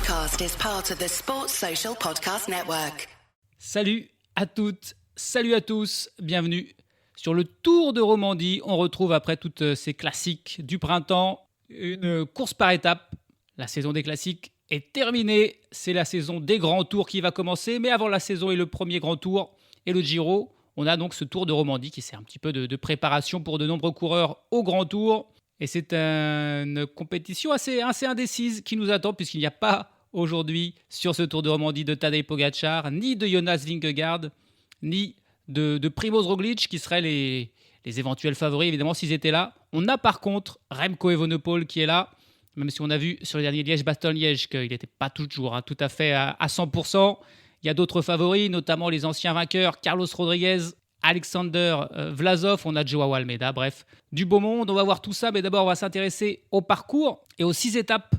podcast is part of the Sports Social Podcast Network. Salut à toutes, salut à tous, bienvenue sur le Tour de Romandie. On retrouve après toutes ces classiques du printemps une course par étapes. La saison des classiques est terminée, c'est la saison des grands tours qui va commencer. Mais avant la saison et le premier grand tour et le Giro, on a donc ce Tour de Romandie qui sert un petit peu de préparation pour de nombreux coureurs au grand tour. Et c'est une compétition assez indécise qui nous attend puisqu'il n'y a pas aujourd'hui sur ce Tour de Romandie de Tadej Pogačar, ni de Jonas Vingegaard, ni de Primož Roglič qui seraient les éventuels favoris évidemment s'ils étaient là. On a par contre Remco Evenepoel qui est là, même si on a vu sur le dernier Liège-Bastogne-Liège qu'il n'était pas toujours tout à fait à 100%. Il y a d'autres favoris, notamment les anciens vainqueurs, Carlos Rodriguez, Alexander Vlasov, on a Joao Almeida, bref, du beau monde. On va voir tout ça, mais d'abord on va s'intéresser au parcours et aux 6 étapes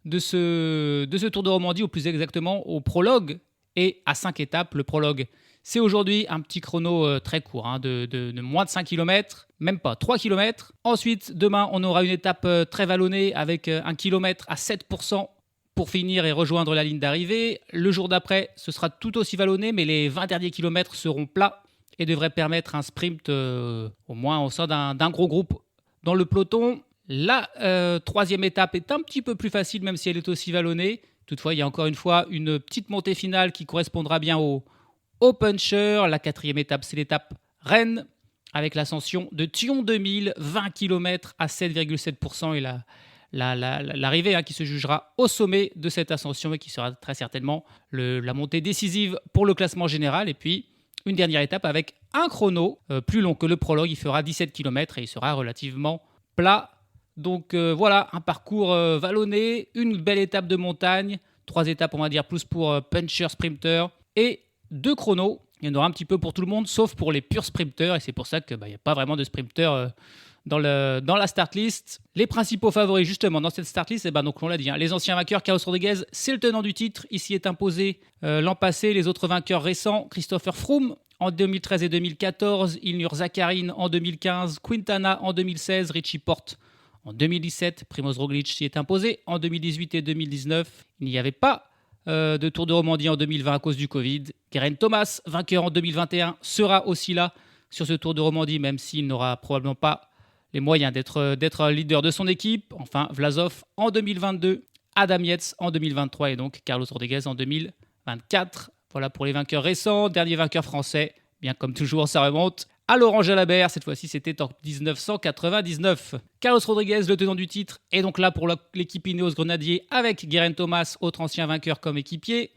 de ce Tour de Romandie, ou plus exactement au prologue et à 5 étapes. Le prologue, c'est aujourd'hui un petit chrono très court, de moins de 5 km, même pas 3 km. Ensuite, demain, on aura une étape très vallonnée avec 1 km à 7% pour finir et rejoindre la ligne d'arrivée. Le jour d'après, ce sera tout aussi vallonné, mais les 20 derniers kilomètres seront plats et devraient permettre un sprint au moins au sein d'un gros groupe dans le peloton. La troisième étape est un petit peu plus facile, même si elle est aussi vallonnée. Toutefois, il y a encore une fois une petite montée finale qui correspondra bien au puncher. La quatrième étape, c'est l'étape Rennes, avec l'ascension de Thion 2000, 20 km à 7,7%. Et l'arrivée qui se jugera au sommet de cette ascension et qui sera très certainement la montée décisive pour le classement général. Et puis, une dernière étape avec un chrono plus long que le prologue. Il fera 17 km et il sera relativement plat. Donc voilà, un parcours vallonné, une belle étape de montagne, 3 étapes on va dire plus pour puncher, sprinter et 2 chronos. Il y en aura un petit peu pour tout le monde, sauf pour les purs sprinters, et c'est pour ça qu'il n'y a pas vraiment de sprinters dans la start list. Les principaux favoris justement dans cette start list, donc on l'a dit, les anciens vainqueurs, Carlos Rodriguez, c'est le tenant du titre, il s'y est imposé l'an passé. Les autres vainqueurs récents, Christopher Froome en 2013 et 2014, Ilnur Zakarin en 2015, Quintana en 2016, Richie Porte en 2017, Primož Roglič s'y est imposé en 2018 et 2019. Il n'y avait pas de Tour de Romandie en 2020 à cause du Covid. Geraint Thomas, vainqueur en 2021, sera aussi là sur ce Tour de Romandie, même s'il n'aura probablement pas les moyens d'être leader de son équipe. Enfin, Vlasov en 2022, Adam Yates en 2023 et donc Carlos Rodriguez en 2024. Voilà pour les vainqueurs récents. Dernier vainqueur français, bien comme toujours, ça remonte à Laurent Jalabert. Cette fois-ci, c'était en 1999. Carlos Rodriguez, le tenant du titre, est donc là pour l'équipe Ineos Grenadier avec Geraint Thomas, autre ancien vainqueur comme équipier.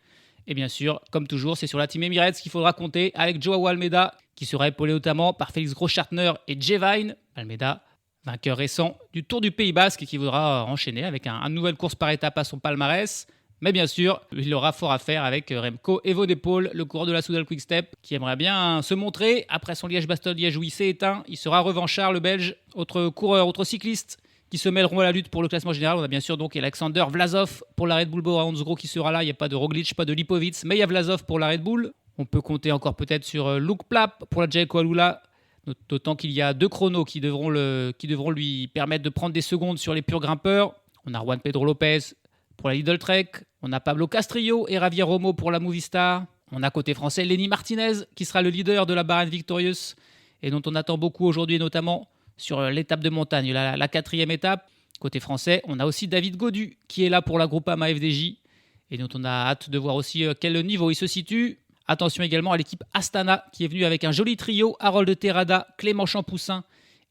Et bien sûr, comme toujours, c'est sur la Team Emirates qu'il faudra compter avec Joao Almeida, qui sera épaulé notamment par Félix Großschartner et Jay Vine. Almeida, vainqueur récent du Tour du Pays Basque, qui voudra enchaîner avec une nouvelle course par étape à son palmarès. Mais bien sûr, il aura fort à faire avec Remco Evenepoel, le coureur de la Soudal Quick-Step, qui aimerait bien se montrer. Après son Liège-Bastogne-Liège où il s'est éteint, il sera revanchard, le Belge. Autre coureur, autre cycliste qui se mêleront à la lutte pour le classement général. On a bien sûr donc Alexander Vlasov pour la Red Bull Bora Hansgrohe qui sera là. Il n'y a pas de Roglič, pas de Lipovic, mais il y a Vlasov pour la Red Bull. On peut compter encore peut-être sur Luke Plapp pour la Jayco Alula, d'autant qu'il y a 2 chronos qui devront lui permettre de prendre des secondes sur les purs grimpeurs. On a Juan Pedro Lopez pour la Lidl Trek, on a Pablo Castrillo et Javier Romo pour la Movistar. On a côté français Lenny Martinez qui sera le leader de la Bahrain Victorious et dont on attend beaucoup aujourd'hui, notamment sur l'étape de montagne, la 4e étape. Côté français, on a aussi David Gaudu qui est là pour la Groupama FDJ et dont on a hâte de voir aussi quel niveau il se situe. Attention également à l'équipe Astana qui est venue avec un joli trio, Harold Terrada, Clément Champoussin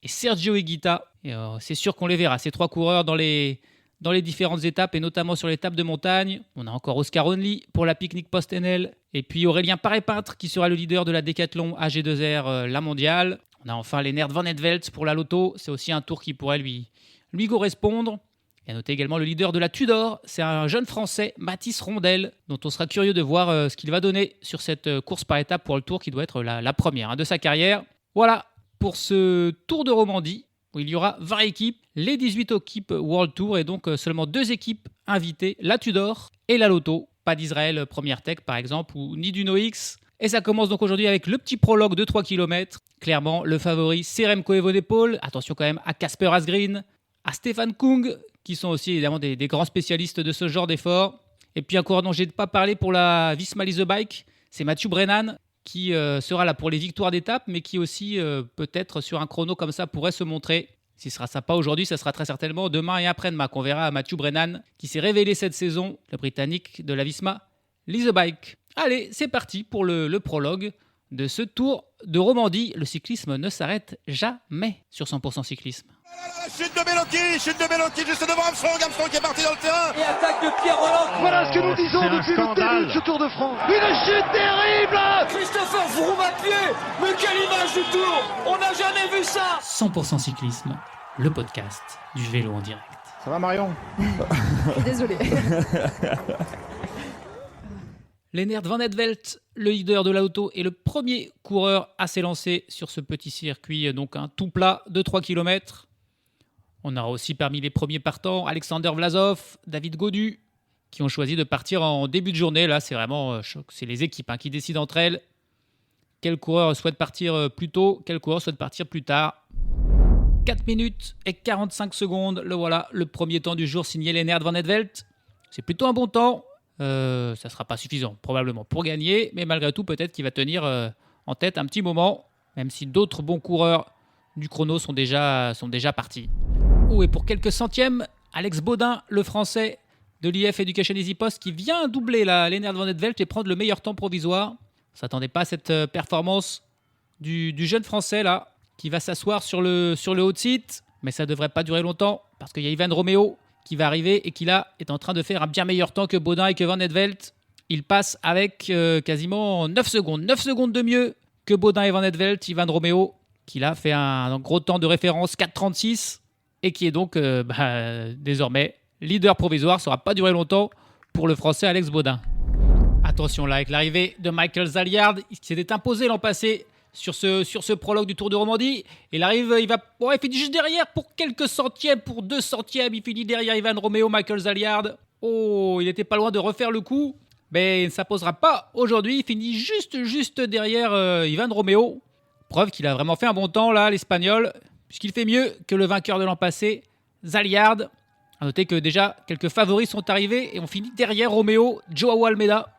et Sergio Higuita. Et c'est sûr qu'on les verra, ces 3 coureurs dans les différentes étapes et notamment sur l'étape de montagne. On a encore Oscar Onley pour la Picnic Post-NL et puis Aurélien Paré-Peintre qui sera le leader de la Décathlon AG2R, la mondiale. On a enfin Lennart Van Etvelt pour la Lotto, c'est aussi un tour qui pourrait lui correspondre. Et à noter également le leader de la Tudor, c'est un jeune français, Mathis Rondel, dont on sera curieux de voir ce qu'il va donner sur cette course par étape pour le tour qui doit être la première de sa carrière. Voilà pour ce Tour de Romandie, où il y aura 20 équipes, les 18 équipes World Tour et donc seulement 2 équipes invitées, la Tudor et la Lotto. Pas d'Israël Première Tech par exemple, ou ni du NoX. Et ça commence donc aujourd'hui avec le petit prologue de 3 km. Clairement, le favori, c'est Remco Evenepoel. Attention quand même à Kasper Asgreen, à Stefan Kung, qui sont aussi évidemment des grands spécialistes de ce genre d'effort. Et puis un coureur dont je n'ai pas parlé pour la Visma Lease Bike, c'est Mathieu Brennan qui sera là pour les victoires d'étape, mais qui aussi peut-être sur un chrono comme ça pourrait se montrer. Si ce sera pas aujourd'hui, ça sera très certainement demain et après-demain qu'on verra Mathieu Brennan qui s'est révélé cette saison, le Britannique de la Visma Lease Bike. Allez, c'est parti pour le prologue de ce Tour de Romandie. Le cyclisme ne s'arrête jamais sur 100% cyclisme. Chute de Bellocchi juste devant Armstrong qui est parti dans le terrain. Et attaque de Pierre Rolland. Voilà ce que nous disons depuis le début de ce Tour de France. Une chute terrible. Christopher Froome à pied. Mais quelle image du Tour. On n'a jamais vu ça. 100% cyclisme, le podcast du vélo en direct. Ça va Marion? Désolé. Lennert Van Etvelt, le leader de l'auto, est le premier coureur à s'élancer sur ce petit circuit, donc un tout plat de 3 km. On aura aussi parmi les premiers partants Alexander Vlasov, David Gaudu, qui ont choisi de partir en début de journée. Là, c'est vraiment c'est les équipes qui décident entre elles. Quel coureur souhaite partir plus tôt, quel coureur souhaite partir plus tard. 4 minutes et 45 secondes, le voilà, le premier temps du jour signé Lennert Van Etvelt. C'est plutôt un bon temps. Ça ne sera pas suffisant probablement pour gagner, mais malgré tout peut-être qu'il va tenir en tête un petit moment, même si d'autres bons coureurs du chrono sont déjà partis. Et pour quelques centièmes, Alex Baudin, le français de l'IF Education Easy Post, qui vient doubler la Lennert Van Etvelt et prendre le meilleur temps provisoire. On ne s'attendait pas à cette performance du jeune français là, qui va s'asseoir sur le haut de site, mais ça ne devrait pas durer longtemps parce qu'il y a Ivan Romeo qui va arriver et qui là est en train de faire un bien meilleur temps que Baudin et que Van Etvelt. Il passe avec quasiment 9 secondes. 9 secondes de mieux que Baudin et Van Etvelt. Ivan Romeo qui là fait un gros temps de référence 4,36 et qui est donc désormais leader provisoire. Ça ne sera pas duré longtemps pour le français Alex Baudin. Attention là avec l'arrivée de Michael Zaliard qui s'était imposé l'an passé sur ce prologue du Tour de Romandie. Il arrive, il finit juste derrière pour quelques centièmes, pour 2 centièmes. Il finit derrière Ivan Romeo, Michael Zaliard. Il n'était pas loin de refaire le coup, mais il ne s'imposera pas aujourd'hui. Il finit juste derrière Ivan Romeo. Preuve qu'il a vraiment fait un bon temps là, l'Espagnol, puisqu'il fait mieux que le vainqueur de l'an passé, Zaliard. A noter que déjà quelques favoris sont arrivés et on finit derrière Romeo. Joao Almeida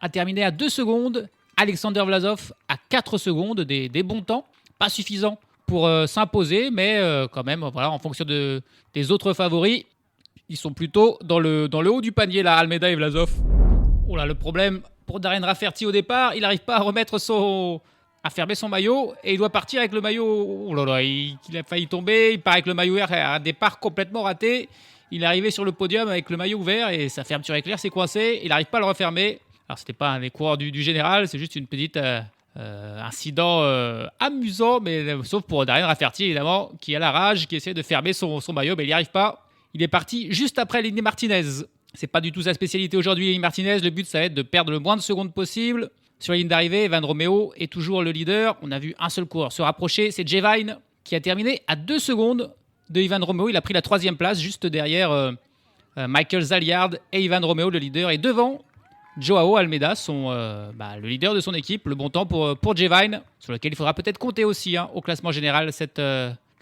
a terminé à 2 secondes. Alexander Vlasov à 4 secondes, des bons temps, pas suffisants pour s'imposer, mais quand même, voilà, en fonction des autres favoris, ils sont plutôt dans le haut du panier, là, Almeida et Vlasov. Le problème pour Darren Rafferty au départ, il n'arrive pas à fermer son maillot et il doit partir avec le maillot. Il a failli tomber, il part avec le maillot ouvert, un départ complètement raté. Il est arrivé sur le podium avec le maillot ouvert et sa fermeture éclair s'est coincée, il n'arrive pas à le refermer. Alors, c'était pas un des coureurs du général, c'est juste une petite incident amusant, mais sauf pour Darren Rafferty, évidemment, qui a la rage, qui essaie de fermer son maillot, mais il n'y arrive pas. Il est parti juste après Lenny Martinez. C'est pas du tout sa spécialité aujourd'hui, Lenny Martinez. Le but, ça va être de perdre le moins de secondes possible. Sur la ligne d'arrivée, Evan Romeo est toujours le leader. On a vu un seul coureur se rapprocher, c'est Jay Vine, qui a terminé à 2 secondes de Ivan Romeo. Il a pris la 3e place, juste derrière Michael Zaliard et Ivan Romeo, le leader, et devant Joao Almeida, le leader de son équipe. Le bon temps pour Jay Vine, sur lequel il faudra peut-être compter aussi au classement général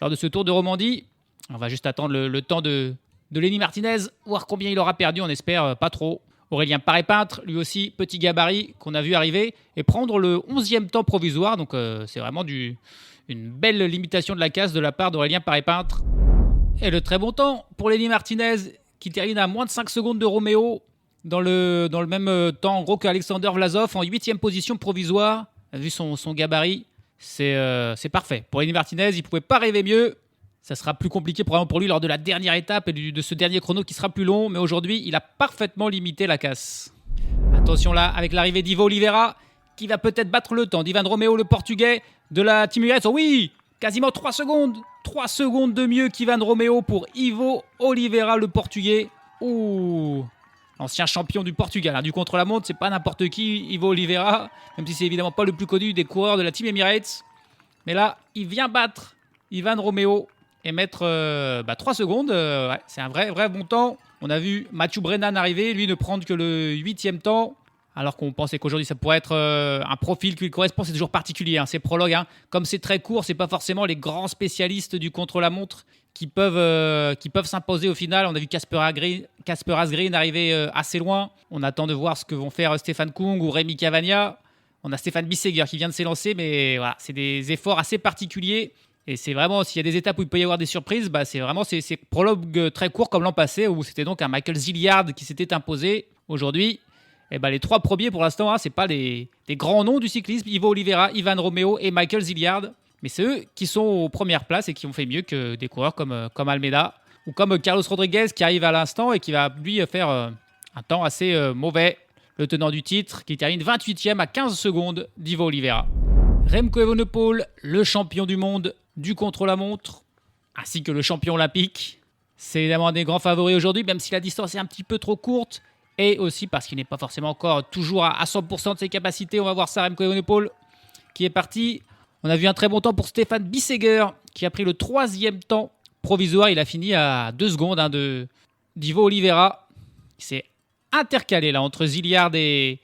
lors de ce Tour de Romandie. On va juste attendre le temps de Lenny Martinez, voir combien il aura perdu, on espère pas trop. Aurélien Paré-Peintre, lui aussi, petit gabarit qu'on a vu arriver, et prendre le 11e temps provisoire. Donc c'est vraiment une belle limitation de la casse de la part d'Aurélien Paré-Peintre. Et le très bon temps pour Lenny Martinez, qui termine à moins de 5 secondes de Romeo, dans le même temps en gros qu'Alexander Vlasov, en 8e position provisoire. Vu son gabarit, c'est parfait. Pour Lenny Martinez, il ne pouvait pas rêver mieux. Ça sera plus compliqué probablement pour lui lors de la dernière étape et de ce dernier chrono qui sera plus long. Mais aujourd'hui, il a parfaitement limité la casse. Attention là, avec l'arrivée d'Ivo Oliveira, qui va peut-être battre le temps d'Ivan Romeo, le portugais de la Team Emirates. Oui, quasiment 3 secondes. 3 secondes de mieux qu'Ivan Romeo pour Ivo Oliveira, le portugais. L'ancien champion du Portugal, du contre-la-montre, c'est pas n'importe qui, Ivo Oliveira, même si c'est évidemment pas le plus connu des coureurs de la Team Emirates. Mais là, il vient battre Ivan Romeo et mettre 3 secondes. C'est un vrai bon temps. On a vu Mathieu Brennan arriver, lui ne prendre que le 8e temps, alors qu'on pensait qu'aujourd'hui ça pourrait être un profil qui lui correspond. C'est toujours particulier, ces prologues. Comme c'est très court, c'est pas forcément les grands spécialistes du contre-la-montre qui peuvent s'imposer au final. On a vu Casper Asgreen arriver assez loin. On attend de voir ce que vont faire Stefan Kung ou Rémi Cavagna. On a Stéphane Bissegger qui vient de s'élancer, mais voilà, c'est des efforts assez particuliers. Et c'est vraiment, s'il y a des étapes où il peut y avoir des surprises, c'est vraiment ces prologues très courts comme l'an passé, où c'était donc un Michael Zilliard qui s'était imposé. Aujourd'hui, les 3 premiers pour l'instant, c'est pas des grands noms du cyclisme. Ivo Oliveira, Ivan Romeo et Michael Zilliard. Mais c'est eux qui sont aux premières places et qui ont fait mieux que des coureurs comme Almeida ou comme Carlos Rodriguez qui arrive à l'instant et qui va lui faire un temps assez mauvais. Le tenant du titre qui termine 28e à 15 secondes d'Ivo Oliveira. Remco Evenepoel, le champion du monde du contre-la-montre, ainsi que le champion olympique. C'est évidemment un des grands favoris aujourd'hui, même si la distance est un petit peu trop courte. Et aussi parce qu'il n'est pas forcément encore toujours à 100% de ses capacités. On va voir ça, Remco Evenepoel qui est parti. On a vu un très bon temps pour Stéphane Bissegger qui a pris le 3e temps provisoire. Il a fini à 2 secondes d'Ivo Oliveira. Il s'est intercalé là entre Zilliard et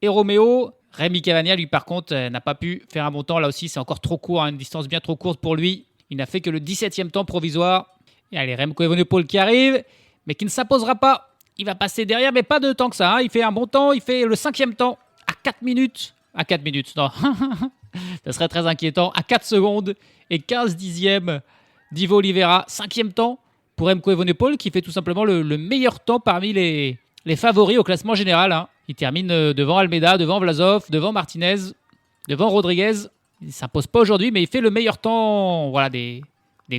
Romeo. Rémi Cavagna, lui, par contre, n'a pas pu faire un bon temps. Là aussi, c'est encore trop court, une distance bien trop courte pour lui. Il n'a fait que le 17e temps provisoire. Et allez, Remco Evenepoel qui arrive, mais qui ne s'imposera pas. Il va passer derrière, mais pas de temps que ça. Il fait un bon temps. Il fait le 5e temps à 4 minutes. À 4 minutes, non. Ça serait très inquiétant. À 4 secondes et 15 dixièmes d'Ivo Oliveira. 5e temps pour Remco Evenepoel qui fait tout simplement le meilleur temps parmi les favoris au classement général. Il termine devant Almeida, devant Vlasov, devant Martinez, devant Rodriguez. Il ne s'impose pas aujourd'hui, mais il fait le meilleur temps des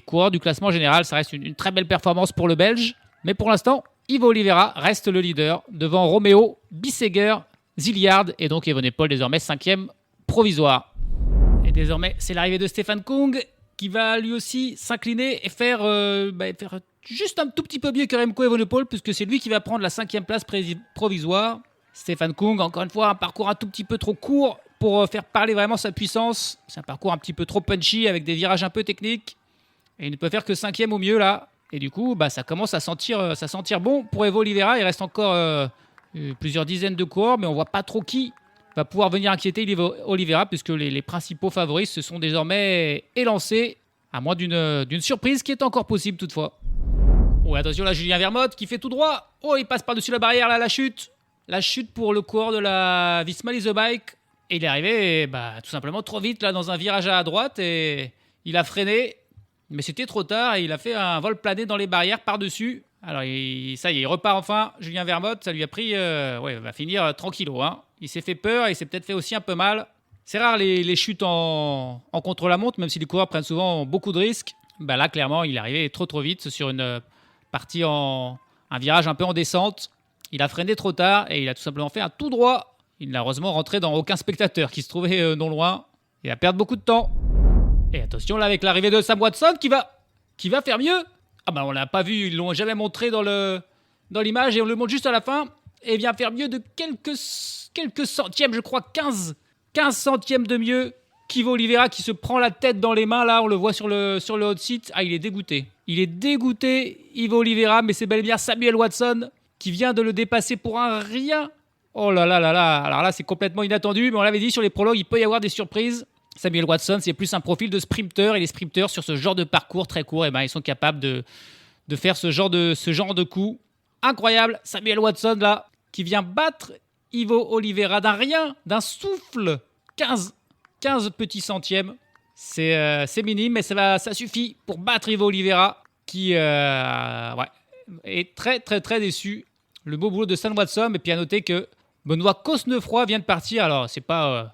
coureurs du classement général. Ça reste une très belle performance pour le Belge. Mais pour l'instant, Ivo Oliveira reste le leader devant Romeo, Bissegger, Zilliard et donc Evenepoel désormais 5e provisoire. Et désormais, c'est l'arrivée de Stefan Kung qui va lui aussi s'incliner et faire juste un tout petit peu mieux que Remco Evenepoel puisque c'est lui qui va prendre la 5e place provisoire. Stefan Kung, encore une fois, un parcours un tout petit peu trop court pour faire parler vraiment sa puissance. C'est un parcours un petit peu trop punchy avec des virages un peu techniques. Et il ne peut faire que 5e au mieux là. Et du coup, ça commence à sentir bon pour Ivo Oliveira. Il reste encore plusieurs dizaines de coureurs, mais on ne voit pas trop qui va pouvoir venir inquiéter Ivo Oliveira puisque les principaux favoris se sont désormais élancés, à moins d'une surprise qui est encore possible toutefois. Oh, attention là, Julien Vermote qui fait tout droit. Oh, il passe par-dessus la barrière là, la chute. La chute pour le coureur de la Visma Lease Bike. Et il est arrivé tout simplement trop vite là dans un virage à droite et il a freiné. Mais c'était trop tard et il a fait un vol plané dans les barrières par-dessus. Alors ça y est, il repart enfin. Julien Vermote, ça lui a pris... il va finir tranquillo. Il s'est fait peur et il s'est peut-être fait aussi un peu mal. C'est rare les chutes en contre-la-montre, même si les coureurs prennent souvent beaucoup de risques. Là, clairement, il est arrivé trop vite sur une partie un virage un peu en descente. Il a freiné trop tard et il a tout simplement fait un tout droit. Il n'a heureusement rentré dans aucun spectateur qui se trouvait non loin. Il va perdre beaucoup de temps. Et attention là avec l'arrivée de Sam Watson qui va faire mieux. On l'a pas vu, ils l'ont jamais montré dans l'image et on le montre juste à la fin. Et il vient faire mieux de quelques centièmes, je crois 15 centièmes de mieux qu'Ivo Oliveira qui se prend la tête dans les mains là. On le voit sur le hot seat. Il est dégoûté. Il est dégoûté Ivo Oliveira, mais c'est bel et bien Samuel Watson qui vient de le dépasser pour un rien. Oh là là là là. Alors là, c'est complètement inattendu, mais on l'avait dit sur les prologues, il peut y avoir des surprises. Samuel Watson, c'est plus un profil de sprinter, et les sprinters sur ce genre de parcours très court, ils sont capables de faire ce genre de coup. Incroyable, Samuel Watson là, qui vient battre Ivo Oliveira d'un rien, d'un souffle. 15 petits centièmes. C'est minime, mais ça suffit pour battre Ivo Oliveira, qui est très très très déçu. Le beau boulot de Sam Watson, et puis à noter que Benoît Cosnefroy vient de partir. Alors, c'est pas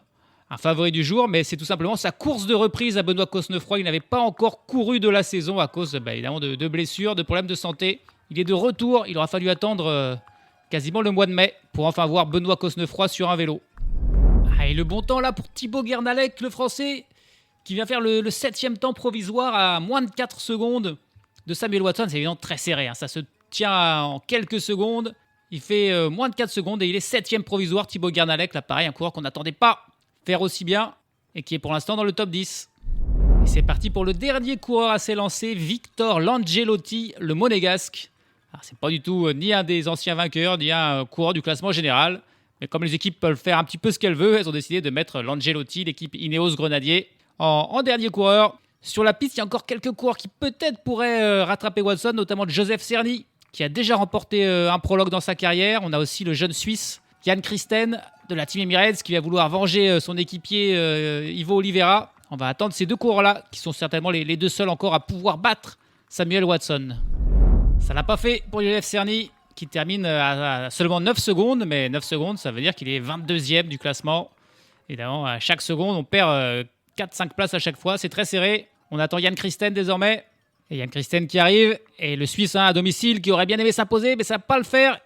un favori du jour, mais c'est tout simplement sa course de reprise à Benoît Cosnefroy. Il n'avait pas encore couru de la saison à cause évidemment de blessures, de problèmes de santé. Il est de retour. Il aura fallu attendre quasiment le mois de mai pour enfin voir Benoît Cosnefroy sur un vélo. Et le bon temps là pour Thibaut Guernalec, le Français, qui vient faire le 7e temps provisoire à moins de 4 secondes de Samuel Watson. C'est évidemment très serré, ça se tient en quelques secondes. Il fait moins de 4 secondes et il est 7e provisoire. Thibaut Guernalec, là pareil, un coureur qu'on n'attendait pas faire aussi bien et qui est pour l'instant dans le top 10. Et c'est parti pour le dernier coureur à s'élancer, Victor Langelotti, le monégasque. Alors, c'est pas du tout ni un des anciens vainqueurs, ni un coureur du classement général. Mais comme les équipes peuvent faire un petit peu ce qu'elles veulent, elles ont décidé de mettre Langelotti, l'équipe Ineos Grenadier, en dernier coureur. Sur la piste, il y a encore quelques coureurs qui peut-être pourraient rattraper Watson, notamment Joseph Cerny, qui a déjà remporté un prologue dans sa carrière. On a aussi le jeune Suisse Jan Christen de la Team Emirates qui va vouloir venger son équipier Ivo Oliveira. On va attendre ces deux coureurs-là, qui sont certainement les deux seuls encore à pouvoir battre Samuel Watson. Ça l'a pas fait pour Joseph Cerny, qui termine à seulement 9 secondes. Mais 9 secondes, ça veut dire qu'il est 22e du classement. Évidemment, à chaque seconde, on perd 4-5 places à chaque fois. C'est très serré. On attend Jan Christen désormais. Et Jan Christen qui arrive. Et le Suisse à domicile qui aurait bien aimé s'imposer, mais ça ne va pas le faire.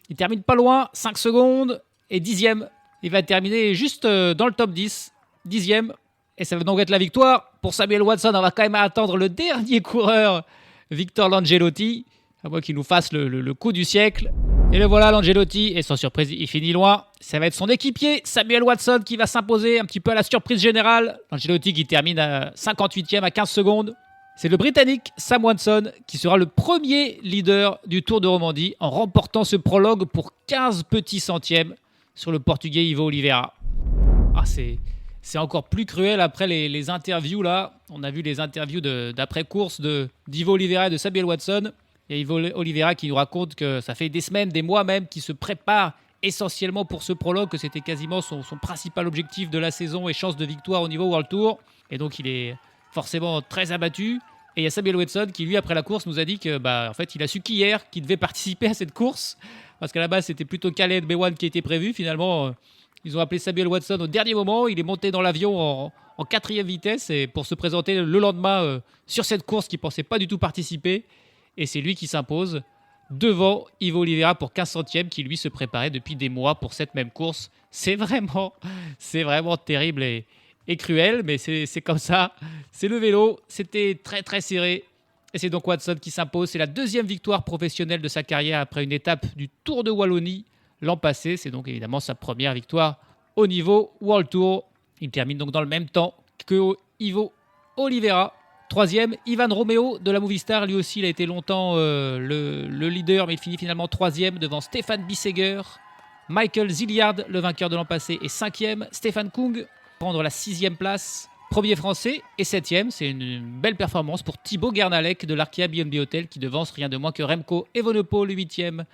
Il termine pas loin, 5 secondes et 10e. Il va terminer juste dans le top 10, 10e. Et ça va donc être la victoire. Pour Samuel Watson, on va quand même attendre le dernier coureur, Victor Langelotti, à moins qu'il nous fasse le coup du siècle. Et le voilà, Langelotti, et sans surprise, il finit loin. Ça va être son équipier, Samuel Watson, qui va s'imposer un petit peu à la surprise générale. Langelotti qui termine à 58e à 15 secondes. C'est le Britannique Sam Watson qui sera le premier leader du Tour de Romandie en remportant ce prologue pour 15 petits centièmes sur le Portugais Ivo Oliveira. Ah, c'est encore plus cruel après les interviews là. On a vu les interviews d'après-course d'Ivo Oliveira et de Samuel Watson. Il y a Ivo Oliveira qui nous raconte que ça fait des semaines, des mois même, qu'il se prépare essentiellement pour ce prologue, que c'était quasiment son principal objectif de la saison et chance de victoire au niveau World Tour. Et donc il est forcément très abattu. Et il y a Samuel Watson qui, lui, après la course, nous a dit que, en fait, il a su qu'hier qu'il devait participer à cette course. Parce qu'à la base, c'était plutôt Khaled Bewan qui était prévu. Finalement, ils ont appelé Samuel Watson au dernier moment. Il est monté dans l'avion en 4e vitesse et pour se présenter le lendemain sur cette course qu'il ne pensait pas du tout participer. Et c'est lui qui s'impose devant Ivo Oliveira pour 15 centièmes qui, lui, se préparait depuis des mois pour cette même course. C'est vraiment terrible et cruel, mais c'est comme ça. C'est le vélo, c'était très très serré. Et c'est donc Watson qui s'impose. C'est la deuxième victoire professionnelle de sa carrière après une étape du Tour de Wallonie l'an passé. C'est donc évidemment sa première victoire au niveau World Tour. Il termine donc dans le même temps que Ivo Oliveira. Troisième, Ivan Romeo de la Movistar. Lui aussi, il a été longtemps le leader, mais il finit finalement troisième devant Stefan Bissegger. Michael Zilliard, le vainqueur de l'an passé, est cinquième. Stefan Kung prendre la 6e place. Premier français et 7e. C'est une belle performance pour Thibaut Gernalec de l'Arkea B&B Hotel qui devance rien de moins que Remco Evenepoel, le 8e.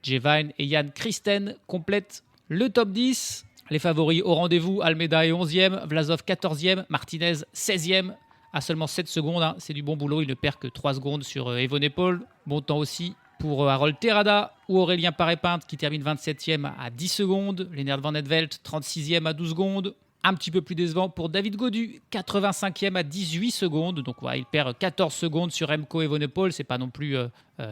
Jevine et Jan Christen complètent le top 10. Les favoris au rendez-vous, Almeida est 11e, Vlasov 14e, Martinez 16e. À seulement 7 secondes, c'est du bon boulot. Il ne perd que 3 secondes sur Evenepoel. Bon temps aussi pour Harold Terrada ou Aurélien Paré-Pinte qui termine 27e à 10 secondes. Lennart Van Etvelt 36e à 12 secondes. Un petit peu plus décevant pour David Gaudu, 85e à 18 secondes. Donc voilà, il perd 14 secondes sur Remco Evenepoel. C'est pas non plus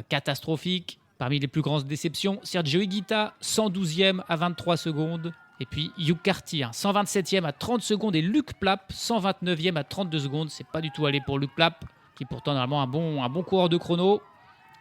catastrophique. Parmi les plus grandes déceptions, Sergio Higuita, 112e à 23 secondes. Et puis Hugh Carty, 127e à 30 secondes. Et Luc Plapp, 129e à 32 secondes. C'est pas du tout allé pour Luc Plapp, qui est pourtant normalement un bon coureur de chrono.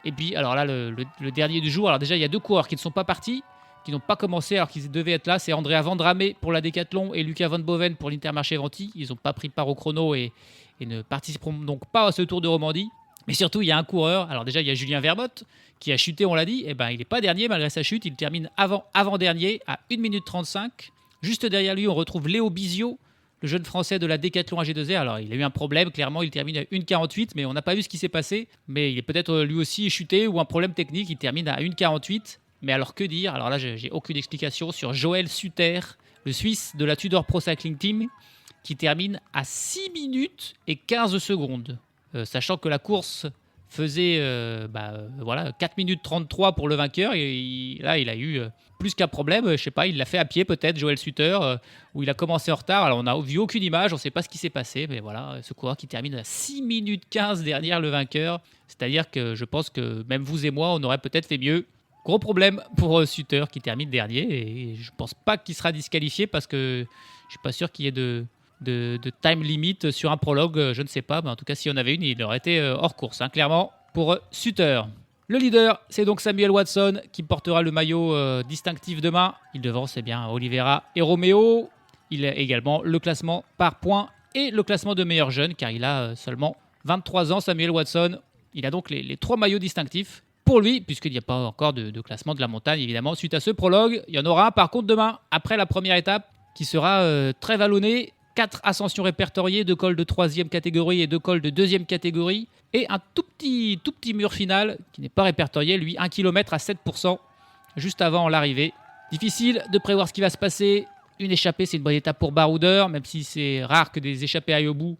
Et puis, alors là, le dernier du jour. Alors déjà, il y a 2 coureurs qui ne sont pas partis, qui n'ont pas commencé alors qu'ils devaient être là. C'est Andrea Vendrame pour la Decathlon et Lucas Van Boven pour l'Intermarché-Venti. Ils n'ont pas pris part au chrono et ne participeront donc pas à ce Tour de Romandie. Mais surtout, il y a un coureur. Alors déjà, il y a Julien Vermote qui a chuté, on l'a dit. Et il n'est pas dernier malgré sa chute. Il termine avant-dernier à 1 minute 35. Juste derrière lui, on retrouve Léo Bizio, le jeune Français de la Decathlon AG2R. Alors, il a eu un problème. Clairement, il termine à 1,48. Mais on n'a pas vu ce qui s'est passé. Mais il est peut-être lui aussi chuté ou un problème technique. Il termine à 1,48. Mais alors, que dire? Alors là, j'ai aucune explication sur Joël Suter, le Suisse de la Tudor Pro Cycling Team, qui termine à 6 minutes et 15 secondes. Sachant que la course faisait 4 minutes 33 pour le vainqueur. Et là, il a eu plus qu'un problème. Je sais pas, il l'a fait à pied peut-être, Joël Suter, où il a commencé en retard. Alors, on n'a vu aucune image, on ne sait pas ce qui s'est passé. Mais voilà, ce coureur qui termine à 6 minutes 15 derrière le vainqueur. C'est-à-dire que je pense que même vous et moi, on aurait peut-être fait mieux. Gros problème pour Suter qui termine dernier et je pense pas qu'il sera disqualifié parce que je suis pas sûr qu'il y ait de time limit sur un prologue, je ne sais pas, mais en tout cas si on avait une, il aurait été hors course, clairement, pour Suter. Le leader, c'est donc Samuel Watson qui portera le maillot distinctif demain. Il devance Oliveira et Romeo. Il a également le classement par points et le classement de meilleur jeune car il a seulement 23 ans, Samuel Watson. Il a donc les 3 maillots distinctifs. Pour lui, puisqu'il n'y a pas encore de classement de la montagne, évidemment, suite à ce prologue, il y en aura un par contre demain, après la première étape, qui sera très vallonnée, 4 ascensions répertoriées, 2 cols de 3e catégorie et 2 cols de 2e catégorie. Et un tout petit mur final qui n'est pas répertorié, lui, 1 km à 7%, juste avant l'arrivée. Difficile de prévoir ce qui va se passer. Une échappée, c'est une bonne étape pour Baroudeur, même si c'est rare que des échappées aillent au bout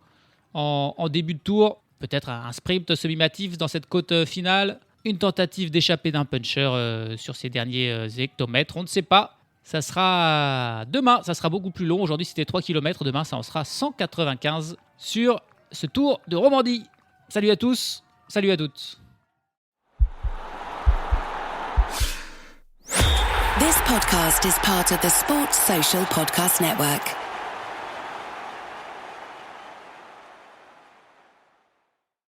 en début de tour. Peut-être un sprint semi-massif dans cette côte finale. Une tentative d'échapper d'un puncher sur ces derniers hectomètres. On ne sait pas. Ça sera demain, ça sera beaucoup plus long. Aujourd'hui, c'était 3 km. Demain, ça en sera 195 sur ce Tour de Romandie. Salut à tous, salut à toutes. This podcast is part of the Sports Social Podcast Network.